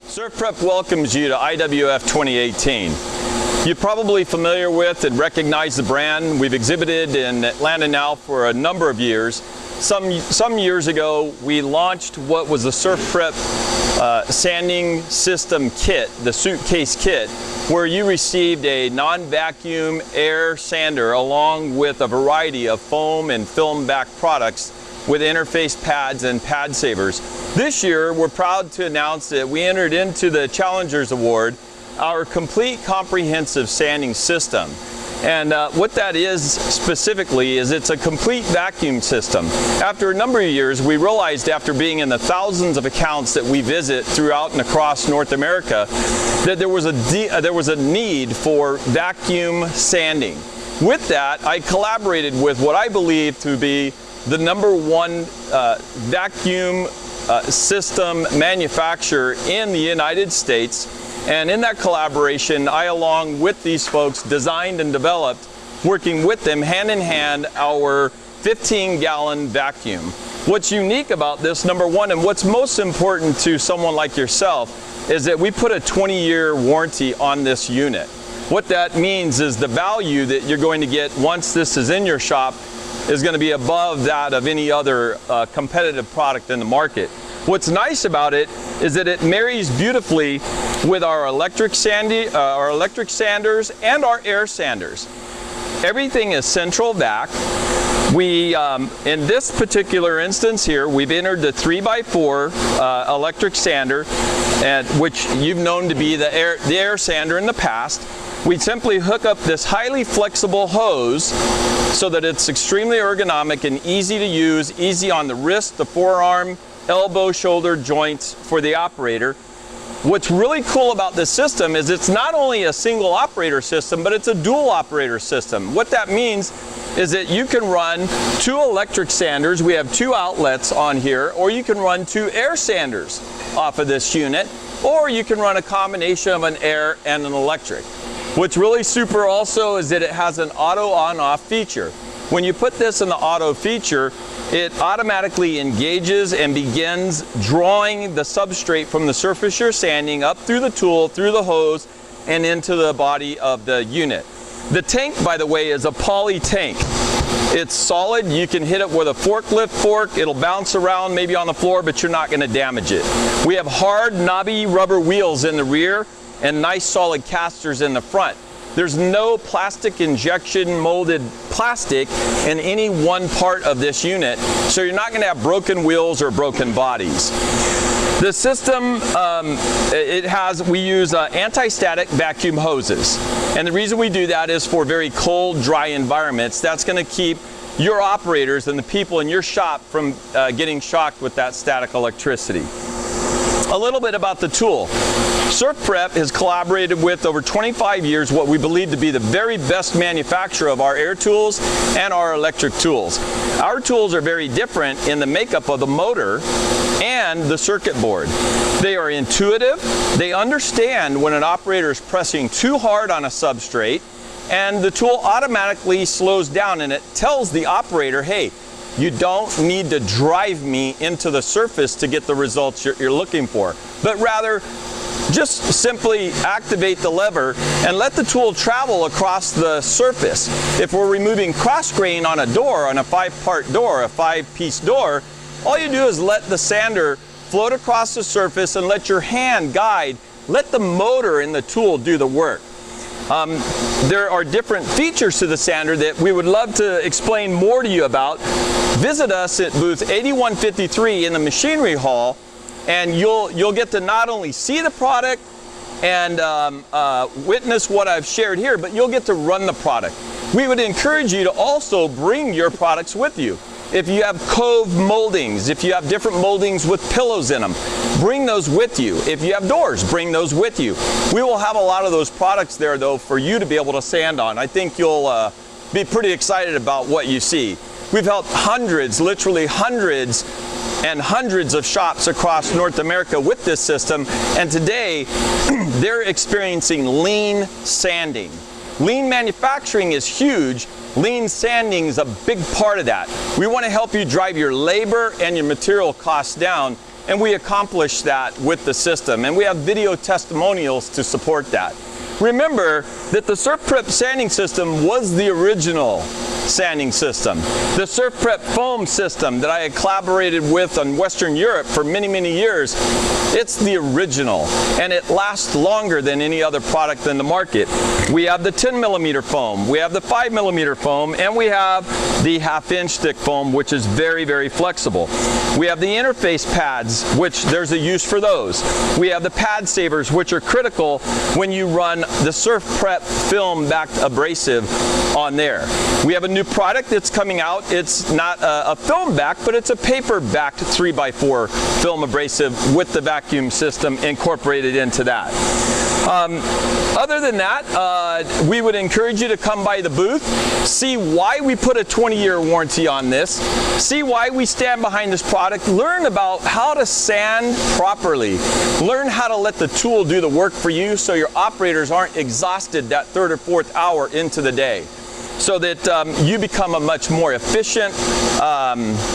SurfPrep welcomes you to IWF 2018. You're probably familiar with and recognize the brand. We've exhibited in Atlanta now for a number of years. Some years ago, we launched what was the SurfPrep sanding system kit, the suitcase kit, where you received a non-vacuum air sander along with a variety of foam and film back products with interface pads and pad savers. This year, we're proud to announce that we entered into the Challengers Award, our complete comprehensive sanding system. And what that is specifically is it's a complete vacuum system. After a number of years, we realized after being in the thousands of accounts that we visit throughout and across North America that there was a need for vacuum sanding. With that, I collaborated with what I believe to be the #1 vacuum system manufacturer in the United States. And in that collaboration, I, along with these folks, designed and developed, working with them hand in hand, our 15-gallon vacuum. What's unique about this, #1, and what's most important to someone like yourself, is that we put a 20-year warranty on this unit. What that means is the value that you're going to get once this is in your shop is going to be above that of any other competitive product in the market. What's nice about it is that it marries beautifully with our electric sanders and our air sanders. Everything is central vac. We, in this particular instance here, we've entered the 3x4 electric sander, which you've known to be the air sander in the past. We simply hook up this highly flexible hose so that it's extremely ergonomic and easy to use, easy on the wrist, the forearm, elbow, shoulder joints for the operator. What's really cool about this system is it's not only a single operator system, but it's a dual operator system. What that means is that you can run 2 electric sanders, we have 2 outlets on here, or you can run 2 air sanders off of this unit, or you can run a combination of an air and an electric. What's really super also is that it has an auto on-off feature. When you put this in the auto feature, it automatically engages and begins drawing the substrate from the surface you're sanding up through the tool, through the hose, and into the body of the unit. The tank, by the way, is a poly tank. It's solid. You can hit it with a forklift fork. It'll bounce around maybe on the floor, but you're not going to damage it. We have hard, knobby rubber wheels in the rear and nice solid casters in the front. There's no plastic injection molded plastic in any one part of this unit, so you're not going to have broken wheels or broken bodies. The system, we use anti-static vacuum hoses. And the reason we do that is for very cold, dry environments. That's going to keep your operators and the people in your shop from getting shocked with that static electricity. A little bit about the tool. SurfPrep has collaborated with over 25 years what we believe to be the very best manufacturer of our air tools and our electric tools. Our tools are very different in the makeup of the motor and the circuit board. They are intuitive. They understand when an operator is pressing too hard on a substrate, and the tool automatically slows down and it tells the operator, hey, you don't need to drive me into the surface to get the results you're looking for, but rather just simply activate the lever and let the tool travel across the surface. If we're removing cross grain on a door, on a 5-part door, a 5-piece door, all you do is let the sander float across the surface and let your hand guide. Let the motor in the tool do the work. There are different features to the sander that we would love to explain more to you about. Visit us at booth 8153 in the machinery hall, and you'll get to not only see the product and witness what I've shared here, but you'll get to run the product. We would encourage you to also bring your products with you. If you have cove moldings, if you have different moldings with pillows in them, bring those with you. If you have doors, bring those with you. We will have a lot of those products there, though, for you to be able to sand on. I think you'll be pretty excited about what you see. We've helped hundreds, literally hundreds and hundreds of shops across North America with this system, and today they're experiencing lean sanding. Lean manufacturing is huge. Lean sanding is a big part of that. We want to help you drive your labor and your material costs down and we accomplish that with the system, and we have video testimonials to support that. Remember that the SurfPrep sanding system was the original sanding system. The SurfPrep foam system that I had collaborated with on Western Europe for many, many years, it's the original, and it lasts longer than any other product in the market. We have the 10mm foam, we have the 5mm foam, and we have the 1/2" thick foam, which is very, very flexible. We have the interface pads, which there's a use for those. We have the pad savers, which are critical when you run the SurfPrep film-backed abrasive on there. We have a new product that's coming out. It's not a film back, but it's a paper-backed 3x4 film abrasive with the vacuum system incorporated into that. Other than that, we would encourage you to come by the booth, see why we put a 20-year warranty on this, see why we stand behind this product, learn about how to sand properly, learn how to let the tool do the work for you so your operators aren't exhausted that 3rd or 4th hour into the day, so that you become a much more efficient,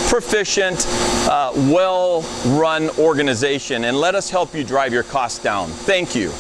proficient, well-run organization, and let us help you drive your costs down. Thank you.